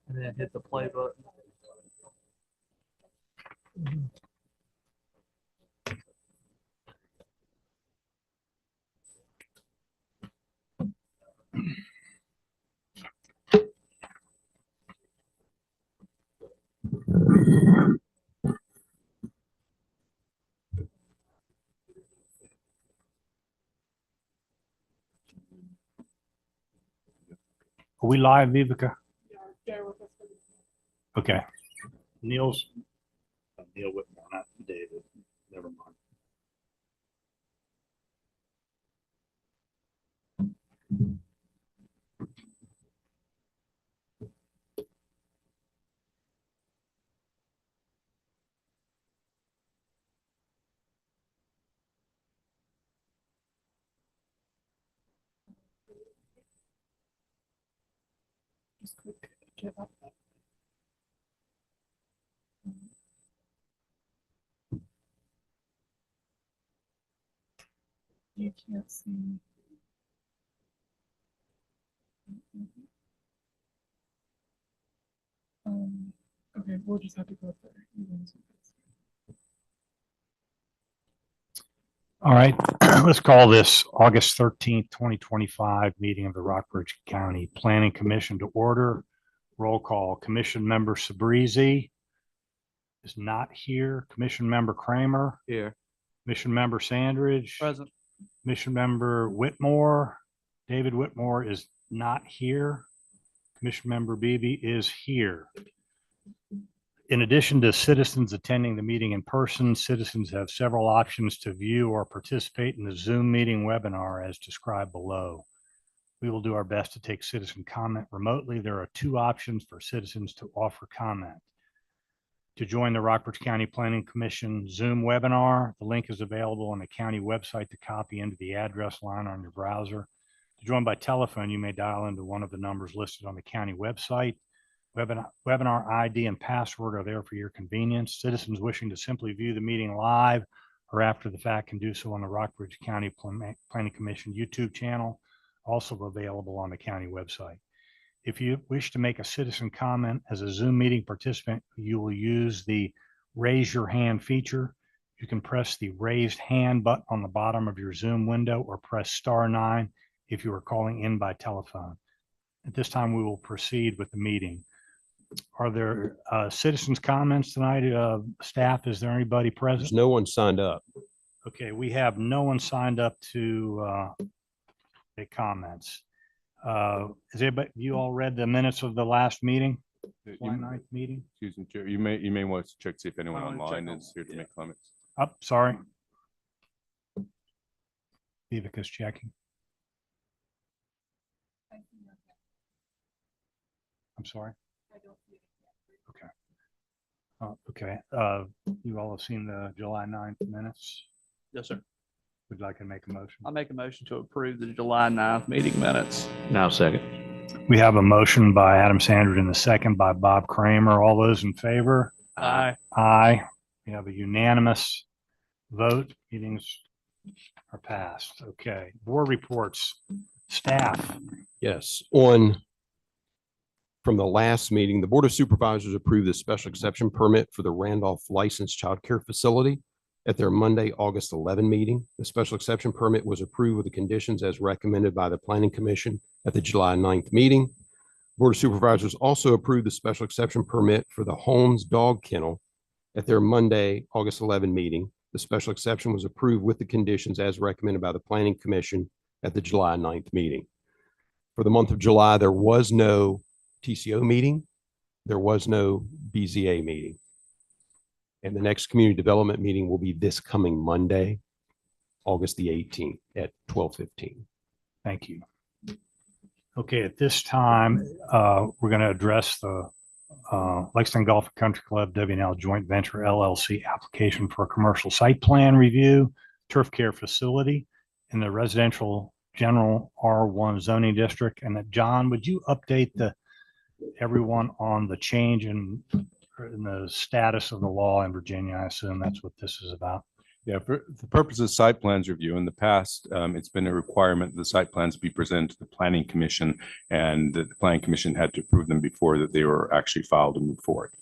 And then hit the play button. Are we live, Vivica? Okay. Neil Whitmore, not David. Never mind. You can't see. Okay, we'll just have to go there. All right, let's call this August 13th, 2025 meeting of the Rockbridge County Planning Commission to order. Roll call. Commission member Sabrizi is not here. Commission member Kramer. Here. Commission member Sandridge. Present. Commission member Whitmore. David Whitmore is not here. Commission member Beebe is here. In addition to citizens attending the meeting in person, citizens have several options to view or participate in the Zoom meeting webinar as described below. We will do our best to take citizen comment remotely. There are two options for citizens to offer comment. To join the Rockbridge County Planning Commission Zoom webinar, the link is available on the county website to copy into the address line on your browser. To join by telephone, you may dial into one of the numbers listed on the county website. Webinar ID and password are there for your convenience. Citizens wishing to simply view the meeting live or after the fact can do so on the Rockbridge County Planning Commission YouTube channel, also available on the county website. If you wish to make a citizen comment as a Zoom meeting participant, you will use the raise your hand feature. You can press the raised hand button on the bottom of your Zoom window or press *9 if you are calling in by telephone. At this time, we will proceed with the meeting. Are there citizens' comments tonight? Staff, is there anybody present? There's no one signed up. Okay, we have no one signed up to make comments. Has anybody, you all read the minutes of the last meeting? July 9th meeting? Excuse me, Chair. You may want to check to see if anyone I wanna online check is here to make comments. Oh, sorry. Vivica's checking. I'm sorry. Okay. You all have seen the July 9th minutes. Yes, sir. Would like to make a motion? I'll make a motion to approve the July 9th meeting minutes. Now second. We have a motion by Adam Sanders and a second by Bob Kramer. All those in favor? Aye. Aye. We have a unanimous vote. Meetings are passed. Okay. Board reports. Staff. Yes. From the last meeting, the Board of Supervisors approved the special exception permit for the Randolph Licensed Child Care Facility at their Monday, August 11 meeting. The special exception permit was approved with the conditions as recommended by the Planning Commission at the July 9th meeting. Board of Supervisors also approved the special exception permit for the Holmes Dog Kennel at their Monday, August 11 meeting. The special exception was approved with the conditions as recommended by the Planning Commission at the July 9th meeting. For the month of July, there was no TCO meeting. There was no BZA meeting. And the next community development meeting will be this coming Monday, August the 18th at 12:15. Thank you. Okay, at this time, we're going to address the Lexington Golf and Country Club W&L Joint Venture LLC application for a commercial site plan review, turf care facility in the residential general R1 zoning district. And John, would you update everyone on the change in the status of the law in Virginia? I assume that's what this is about. Yeah, for the purpose of site plans review, in the past, it's been a requirement that the site plans be presented to the planning commission, and that the planning commission had to approve them before that they were actually filed and moved forward.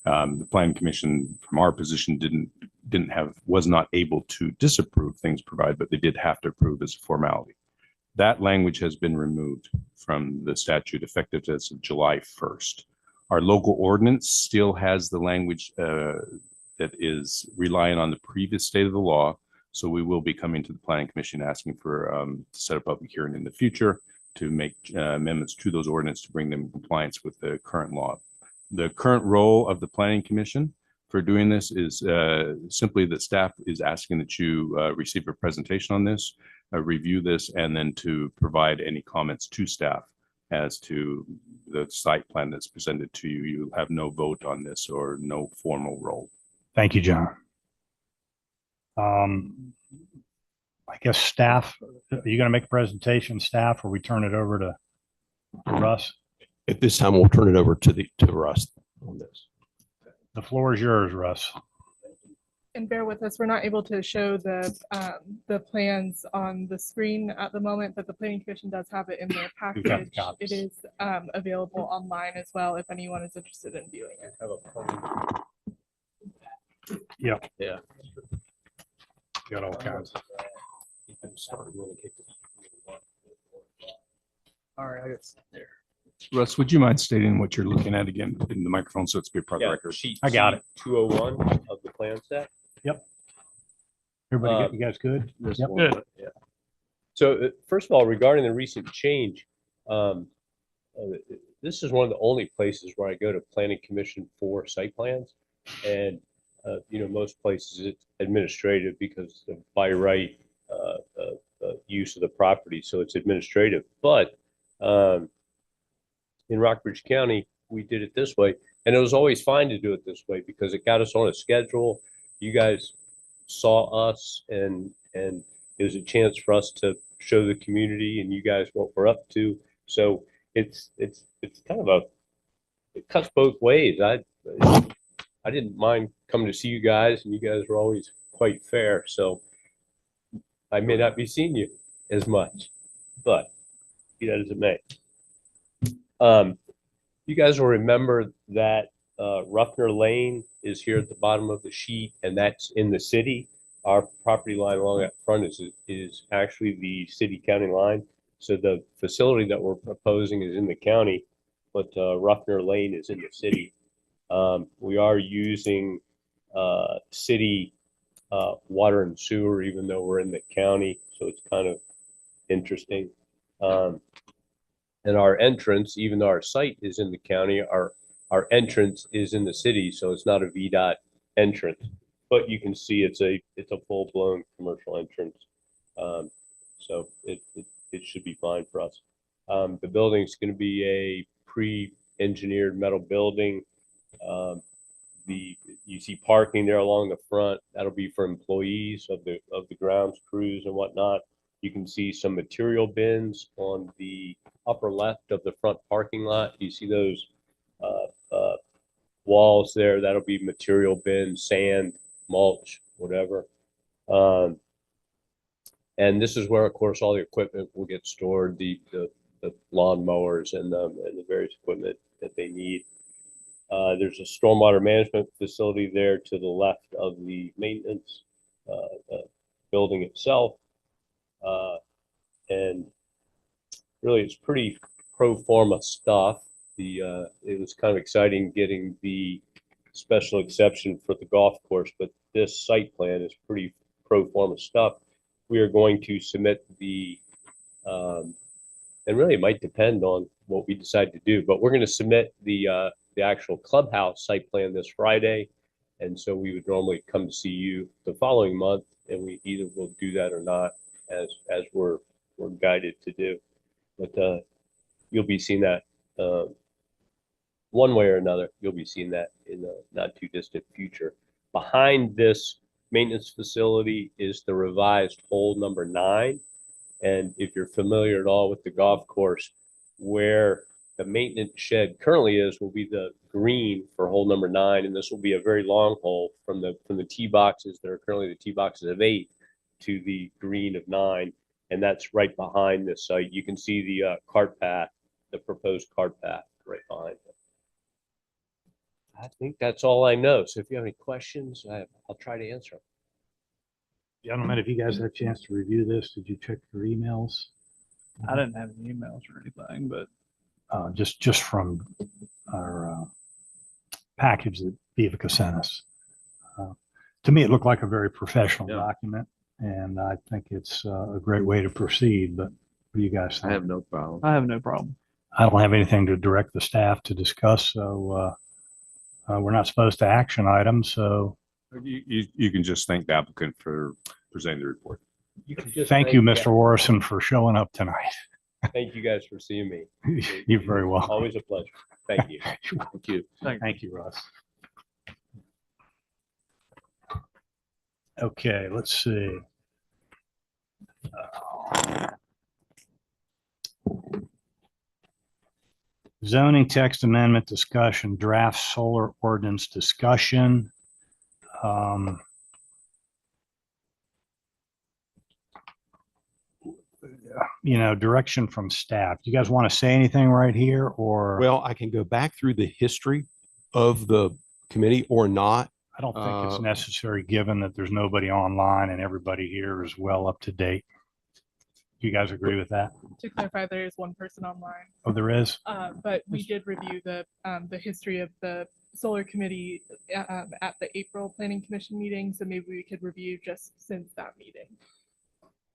The planning commission, from our position, was not able to disapprove things provided, but they did have to approve as a formality. That language has been removed from the statute effective as of July 1st. Our local ordinance still has the language that is relying on the previous state of the law. So we will be coming to the planning commission asking for to set a public hearing in the future to make amendments to those ordinances to bring them in compliance with the current law. The current role of the planning commission for doing this is simply that staff is asking that you receive a presentation on this, review this, and then to provide any comments to staff as to the site plan that's presented to you. You have no vote on this or no formal role. Thank you, John. I guess staff, are you going to make a presentation, staff, or we turn it over to Russ? At this time, we'll turn it over to Russ on this. The floor is yours, Russ. And bear with us, we're not able to show the plans on the screen at the moment, but the planning commission does have it in their We've got the package. copies. It is available online as well if anyone is interested in viewing it. Yep. Yeah. Got all kinds. All right, I guess there. Russ, would you mind stating what you're looking at again in the microphone so it's be a part of the record? Sheet I got it. 201 of the plan set. Everybody, you guys good? This Yep. one, yeah. So first of all, regarding the recent change, this is one of the only places where I go to planning commission for site plans. And, most places it's administrative because of by right use of the property. So it's administrative. But in Rockbridge County, we did it this way. And it was always fine to do it this way because it got us on a schedule. You guys saw us and it was a chance for us to show the community and you guys what we're up to. So it's kind of it cuts both ways. I didn't mind coming to see you guys and you guys were always quite fair. So I may not be seeing you as much, but be that as it may. You guys will remember that Ruffner Lane is here at the bottom of the sheet, and that's in the city. Our property line along that front is actually the city county line. So the facility that we're proposing is in the county, but Ruffner Lane is in the city. We are using city water and sewer, even though we're in the county. So it's kind of interesting. And our entrance, even though our site is in the county, our entrance is in the city, so it's not a VDOT entrance. But you can see it's a full-blown commercial entrance, so it should be fine for us. The building's going to be a pre-engineered metal building. You see parking there along the front. That'll be for employees of the grounds crews and whatnot. You can see some material bins on the upper left of the front parking lot. You see those walls there? That'll be material bins, sand, mulch, whatever. And this is where, of course, all the equipment will get stored, the lawn mowers and the various equipment that they need. There's a stormwater management facility there to the left of the maintenance building itself. And really it's pretty pro forma stuff. It was kind of exciting getting the special exception for the golf course, but this site plan is pretty pro forma stuff. We are going to submit and really it might depend on what we decide to do, but we're going to submit the actual clubhouse site plan this Friday. And so we would normally come to see you the following month, and we either will do that or not as we're guided to do. But you'll be seeing that one way or another. You'll be seeing that in the not too distant future. Behind this maintenance facility is the revised hole number 9. And if you're familiar at all with the golf course, where the maintenance shed currently is will be the green for hole number 9, and this will be a very long hole from the tee boxes that are currently the tee boxes of 8 to the green of 9, and that's right behind this site. You can see the cart path, the proposed cart path right behind it. I think that's all I know. So if you have any questions, I'll try to answer them. Gentlemen, if you guys had a chance to review this, did you check your emails? I didn't have any emails or anything, but Just from our package that Vivica sent us. To me, it looked like a very professional document, and I think it's a great way to proceed. But what do you guys think? I have no problem. I have no problem. I don't have anything to direct the staff to discuss, so we're not supposed to action items. So You can just thank the applicant for presenting the report. thank you, Mr. Orison, for showing up tonight. Thank you guys for seeing me. You're very welcome. Always a pleasure. Thank you. Thank you. Thank you, Russ. Okay, let's see. Zoning text amendment discussion, draft solar ordinance discussion. Direction from staff. Do you guys want to say anything right here, or? Well, I can go back through the history of the committee or not. I don't think it's necessary, given that there's nobody online and everybody here is well up to date. You guys agree with that? To clarify, there is one person online, Oh, there is? but we did review the history of the solar committee at the April Planning Commission meeting, so maybe we could review just since that meeting.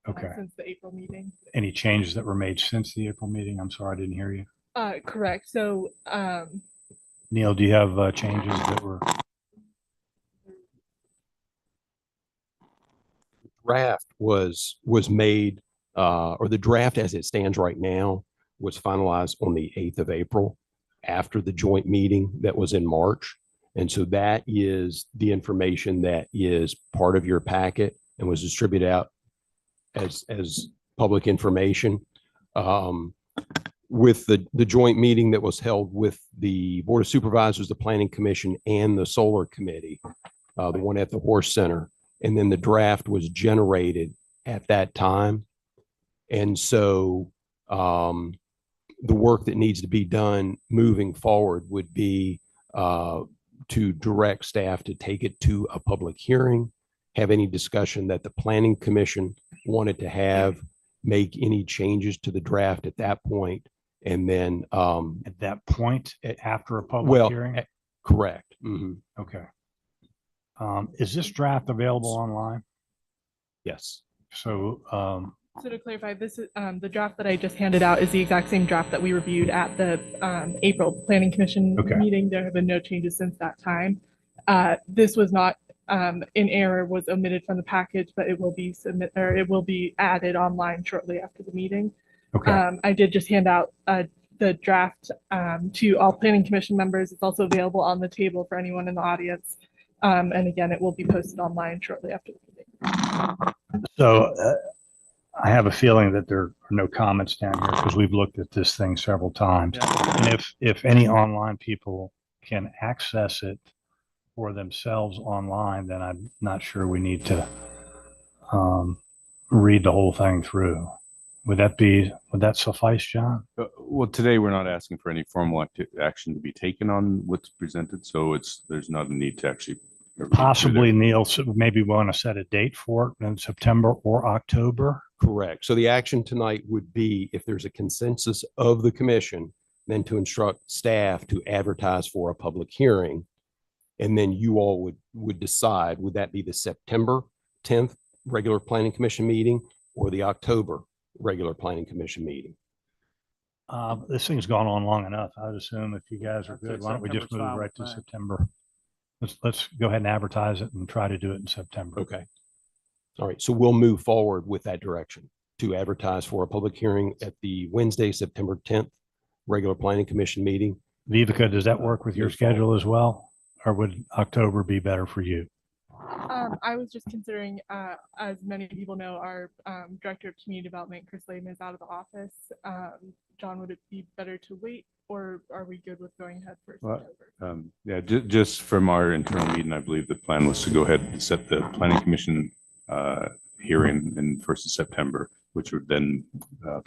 Okay. Since the April meeting. Any changes that were made since the April meeting? I'm sorry, I didn't hear you. Correct. So Neil, do you have changes that were? Draft was made, or the draft as it stands right now was finalized on the 8th of April after the joint meeting that was in March. And so that is the information that is part of your packet and was distributed out as public information. With the joint meeting that was held with the Board of Supervisors, the Planning Commission, and the Solar Committee, the one at the Horse Center. And then the draft was generated at that time. And so the work that needs to be done moving forward would be to direct staff to take it to a public hearing, have any discussion that the Planning Commission wanted to have, make any changes to the draft at that point, and then At that point, after a public hearing? Correct. Mhm. Okay. Is this draft available online? Yes. So, So to clarify, this is the draft that I just handed out is the exact same draft that we reviewed at the April Planning Commission Okay. meeting. There have been no changes since that time. This was not in error, was omitted from the package, but it will be added online shortly after the meeting. okay. I did just hand out the draft to all Planning Commission members. It's also available on the table for anyone in the audience. And again, it will be posted online shortly after the meeting. So I have a feeling that there are no comments down here because we've looked at this thing several times. And if any online people can access it for themselves online, then I'm not sure we need to read the whole thing through. Would that suffice, John? Well, today we're not asking for any formal action to be taken on what's presented, so there's not a need to actually. Possibly, Neil, so maybe we want to set a date for it in September or October. Correct. So the action tonight would be, if there's a consensus of the commission, then to instruct staff to advertise for a public hearing. And then you all would decide, would that be the September 10th regular planning commission meeting or the October regular planning commission meeting? This thing's gone on long enough. I would assume if you guys are I think good, why don't we just September's move fine right with to me. September? Let's go ahead and advertise it and try to do it in September. Okay. All right. So we'll move forward with that direction to advertise for a public hearing at the Wednesday, September 10th regular planning commission meeting. Vivica, does that work with your Move forward. schedule as well? Or would October be better for you? I was just considering, as many people know, our Director of Community Development, Chris Layden, is out of the office. John, would it be better to wait, or are we good with going ahead for Well, September? Yeah, just from our internal meeting, I believe the plan was to go ahead and set the planning commission hearing in 1st of September, which would then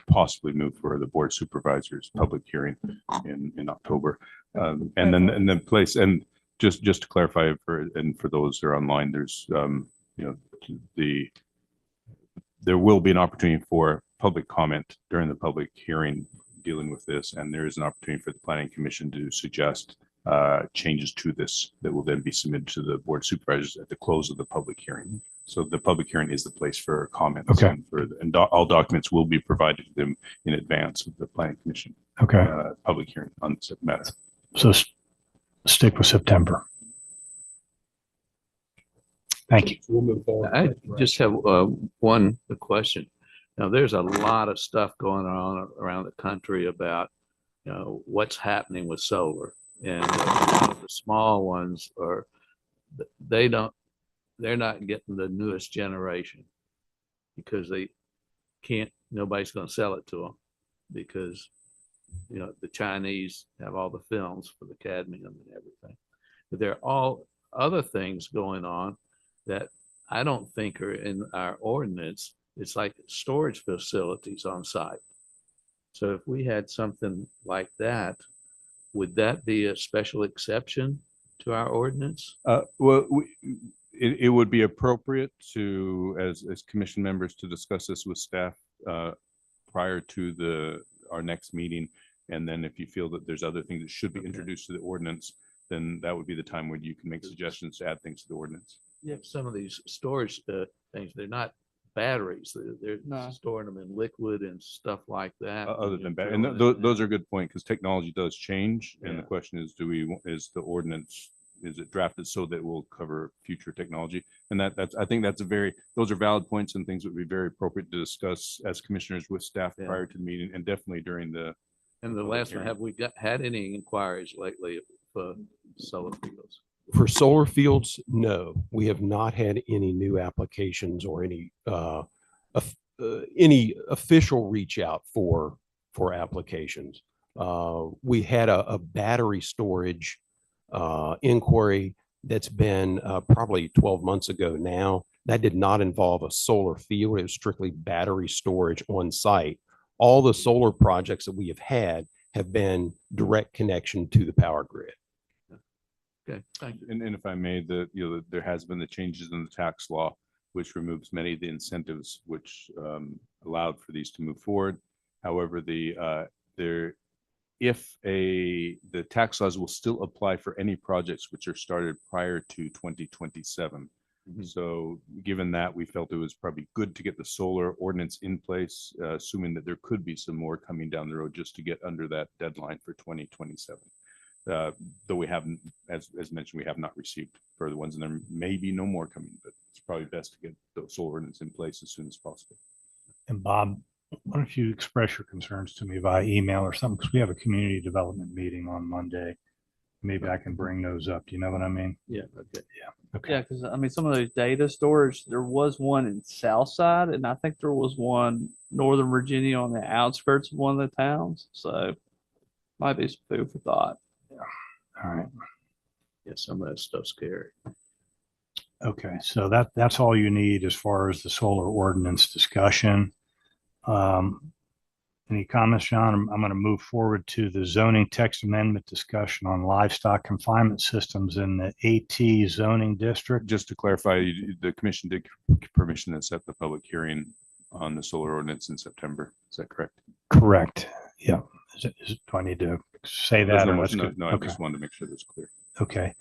possibly move for the board of supervisors public hearing in October. And then place, and just to clarify for those who are online, there's there will be an opportunity for public comment during the public hearing dealing with this, and there is an opportunity for the planning commission to suggest changes to this that will then be submitted to the board of supervisors at the close of the public hearing. So the public hearing is the place for comments. Okay. And all documents will be provided to them in advance of the planning commission Okay, public hearing on this matter. so stick with September. Thank you. We'll move forward. I just have one question. Now, there's a lot of stuff going on around the country about, what's happening with solar. And the small ones they're not getting the newest generation because nobody's going to sell it to them because, the Chinese have all the films for the cadmium and everything. But there are all other things going on that I don't think are in our ordinance. It's like storage facilities on site. So if we had something like that, would that be a special exception to our ordinance? Well, it would be appropriate to, as commission members, to discuss this with staff prior to our next meeting. And then if you feel that there's other things that should be introduced to the ordinance, then that would be the time when you can make suggestions to add things to the ordinance. Yeah, some of these storage things, they're not batteries. They're No. storing them in liquid and stuff like that. Other than that, Throw and it in those there. are a good point because technology does change. And the Yeah. question is, is the ordinance, is it drafted so that it will cover future technology? And I think those are valid points and things that would be very appropriate to discuss as commissioners with staff Yeah. prior to the meeting and definitely during the. And the last one, have we had any inquiries lately for solar fields? For solar fields, no, we have not had any new applications or any official reach out for applications. We had a battery storage inquiry that's been probably 12 months ago now. That did not involve a solar field. It was strictly battery storage on site. All the solar projects that we have had have been direct connection to the power grid. Okay, thank you. And if I may, there has been the changes in the tax law, which removes many of the incentives which allowed for these to move forward. However, the tax laws will still apply for any projects which are started prior to 2027. Mhm. So given that, we felt it was probably good to get the solar ordinance in place, assuming that there could be some more coming down the road just to get under that deadline for 2027. Though we haven't, as mentioned, we have not received further ones, and there may be no more coming, but it's probably best to get the solar ordinance in place as soon as possible. And Bob, why don't you express your concerns to me via email or something? Because we have a community development meeting on Monday. Maybe I can bring those up. Do you know what I mean? Yeah, okay. Okay. Yeah, because I mean, some of those data storage, there was one in Southside, and I think there was one Northern Virginia on the outskirts of one of the towns. So might be some food for thought. All right. Yeah, some of that stuff's scary. Okay. So that's all you need as far as the solar ordinance discussion. Any comments, John? I'm going to move forward to the zoning text amendment discussion on livestock confinement systems in the AT zoning district. Just to clarify, the commission did permission to set the public hearing on the solar ordinance in September. Is that correct? Correct. Yeah. Do I need to say that? Or that's good? No, I Okay. just wanted to make sure that's clear. Okay.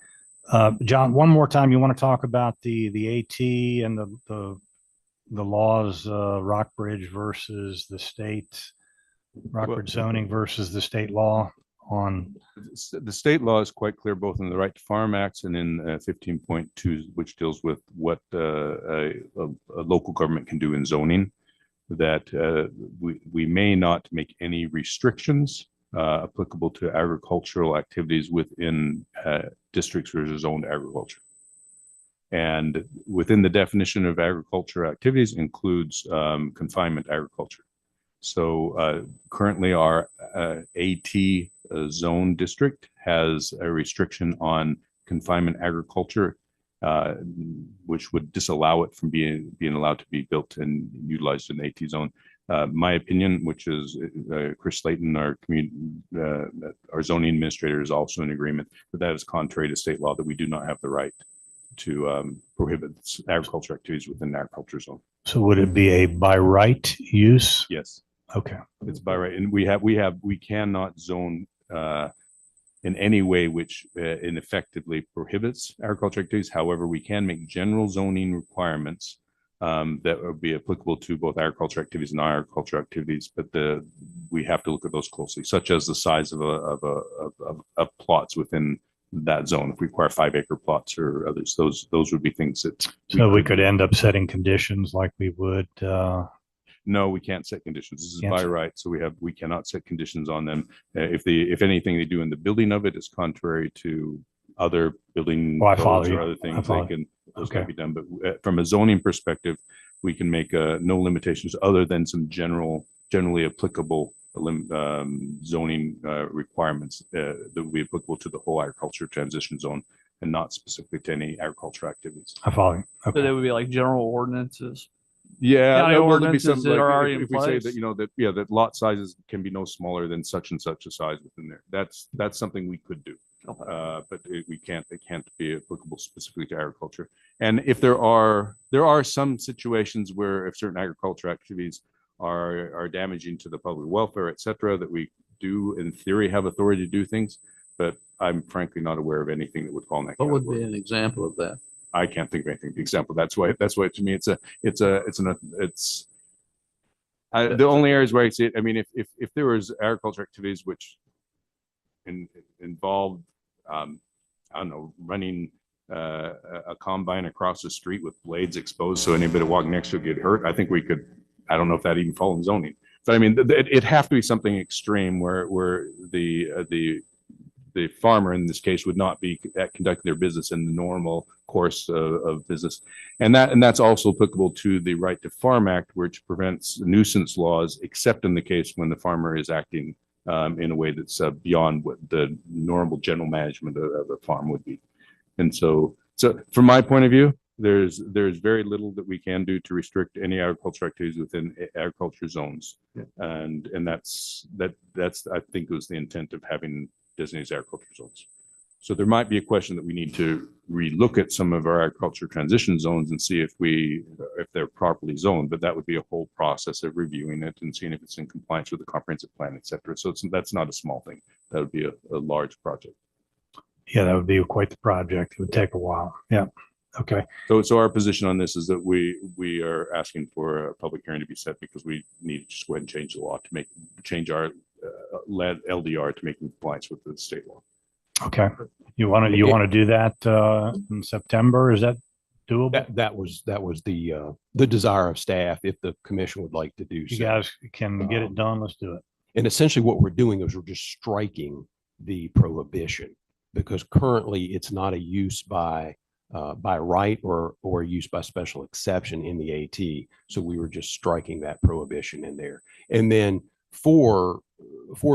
John, one more time, you want to talk about the AT and the laws, Rockbridge versus the state, Rockbridge zoning versus the state law on. The state law is quite clear, both in the Right to Farm Acts and in 15.2, which deals with what a local government can do in zoning, that we may not make any restrictions applicable to agricultural activities within districts which are zoned agriculture. And within the definition of agriculture activities includes confinement agriculture. So currently our AT zone district has a restriction on confinement agriculture, which would disallow it from being allowed to be built and utilized in the AT zone. My opinion, which is Chris Slayton, our zoning administrator, is also in agreement that is contrary to state law, that we do not have the right to prohibit agriculture activities within the agriculture zone. So would it be a by right use? Yes, Okay. it's by right, and we cannot zone in any way which ineffectively prohibits agriculture activities. However, we can make general zoning requirements that would be applicable to both agriculture activities and non-agriculture activities, but we have to look at those closely, such as the size of plots within that zone. If we require 5-acre plots or others, those would be things that We could end up setting conditions like we would. No, we can't set conditions. This is Can't by set- right, so we cannot set conditions on them. If anything they do in the building of it is contrary to other building Oh, I follow codes you. or other I things, follow those Okay. can be done. But from a zoning perspective, we can make no limitations other than some generally applicable zoning requirements that would be applicable to the whole agriculture transition zone and not specifically to any agriculture activities. I follow you. So Okay. they would be like general ordinances. Yeah, County well, there'd be some, ordinances that like, are already in if we say place. that, that lot sizes can be no smaller than such and such a size within there. That's something we could do. But it can't be applicable specifically to agriculture. And if there are some situations where if certain agriculture activities are damaging to the public welfare, et cetera, that we do in theory have authority to do things, but I'm frankly not aware of anything that would fall in that What would category. be an example of that? I can't think of anything. The example. That's why to me the only areas where I see it. I mean, if there was agriculture activities which involved, I don't know, running a combine across the street with blades exposed so anybody walking next to it get hurt, I think we could. I don't know if that even falls in zoning. But I mean, it'd have to be something extreme where the farmer in this case would not be conducting their business in the normal course of business. And that's also applicable to the Right to Farm Act, which prevents nuisance laws, except in the case when the farmer is acting in a way that's beyond what the normal general management of a farm would be. And so from my point of view, there's very little that we can do to restrict any agriculture activities within agriculture zones. Yeah. And that's I think was the intent of having designated agriculture zones. So there might be a question that we need to relook at some of our agriculture transition zones and see if they're properly zoned, but that would be a whole process of reviewing it and seeing if it's in compliance with the comprehensive plan, et cetera. So that's not a small thing. That would be a large project. Yeah, that would be quite the project. It would take a while. Yeah. Okay. So our position on this is that we are asking for a public hearing to be set because we need to just go ahead and change the law to change our LDR to make compliance with the state law. Okay. You want to do that in September? Is that doable? That was the desire of staff, if the commission would like to do You so. guys can get it done. Let's do it. And essentially what we're doing is we're just striking the prohibition, because currently it's not a use by right or use by special exception in the AT. So we were just striking that prohibition in there. And then for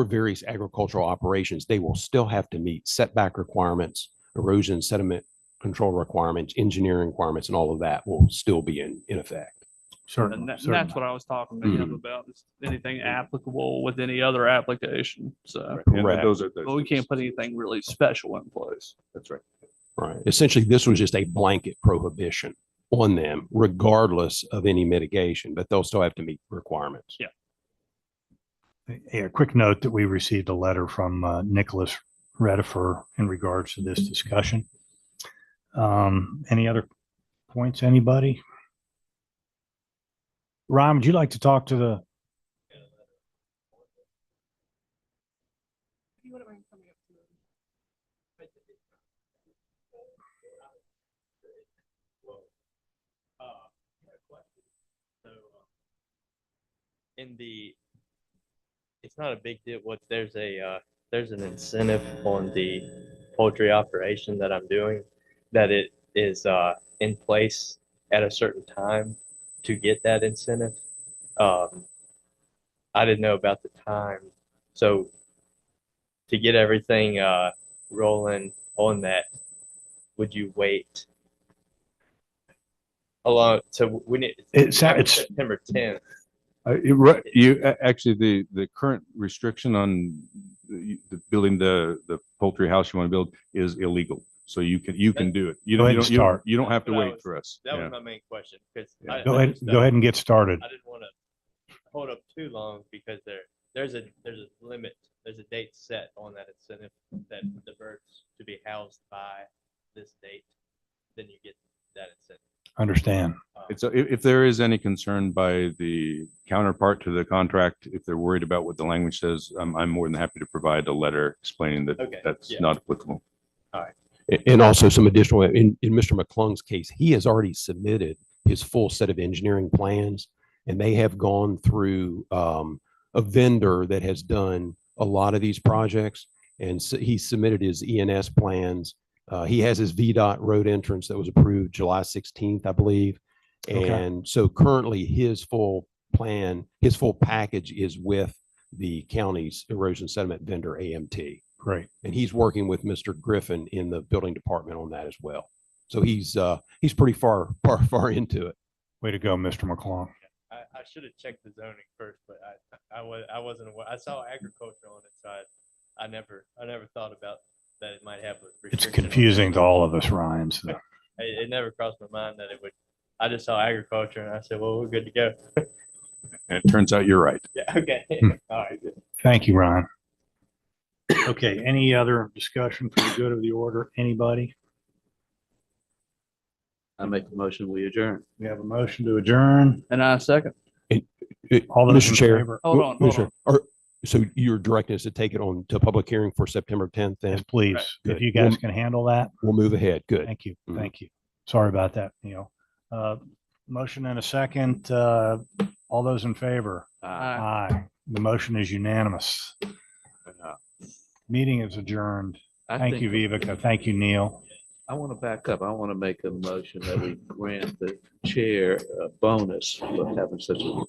various agricultural operations, they will still have to meet setback requirements, erosion sediment control requirements, engineering requirements, and all of that will still be in effect. Certainly. And that's certainly. what I was talking to him about, is anything applicable with any other application. So, Right. And Correct. but we can't put anything really special in place. That's right. Right. Essentially, this was just a blanket prohibition on them, regardless of any mitigation, but they'll still have to meet requirements. Yeah. A quick note that we received a letter from Nicholas Redifer in regards to this discussion. Any other points, anybody? Ron, would you like to talk to the? It's not a big deal. There's an incentive on the poultry operation that I'm doing, that it is in place at a certain time to get that incentive. I didn't know about the time. So to get everything rolling on that, would you wait along? So we need It's September 10th. Actually, the current restriction on the building the poultry house you want to build is illegal. So you can do it. You Go don't, ahead you and don't, start. you don't have to That's what I wait was- for us. That Yeah. was my main question because Yeah. Go ahead and get started. I didn't want to hold up too long because there's a limit, there's a date set on that incentive that the birds to be housed by this date, then you get that incentive. Understand. It's if there is any concern by the counterpart to the contract, if they're worried about what the language says, I'm more than happy to provide a letter explaining that Okay, that's yeah. not applicable. And also some additional, in Mr. McClung's case, he has already submitted his full set of engineering plans, and they have gone through a vendor that has done a lot of these projects. And so he submitted his ENS plans. He has his VDOT road entrance that was approved July 16th, I believe. Okay. And so currently his full plan, his full package is with the county's erosion sediment vendor, AMT. Great. And he's working with Mr. Griffin in the building department on that as well. So he's pretty far into it. Way to go, Mr. McClung. I should have checked the zoning first, but I wasn't aware. I saw agriculture on it, so I never thought about that it might have a It's restriction on it. confusing to all of us, Ryan. So It never crossed my mind that it would. I just saw agriculture and I said, well, we're good to go. And it turns out you're right. Yeah, okay. All right. Good. thank you, Ryan. Okay, any other discussion for the good of the order? Anybody? I make the motion, we adjourn. We have a motion to adjourn. And I second. All those Mr. in Chair. favor? Hold on, hold Mr. on. So you're directing us to take it on to public hearing for September 10th Yes, then? please. Good. If you guys can handle that. We'll move ahead. Good. Thank you. Mhm. Thank you. Sorry about that, Neil. Motion and a second. All those in favor? Aye. The motion is unanimous. Meeting is adjourned. Thank you, Vivica. Thank you, Neil. I want to back up. I want to make a motion that we grant the chair a bonus for having such a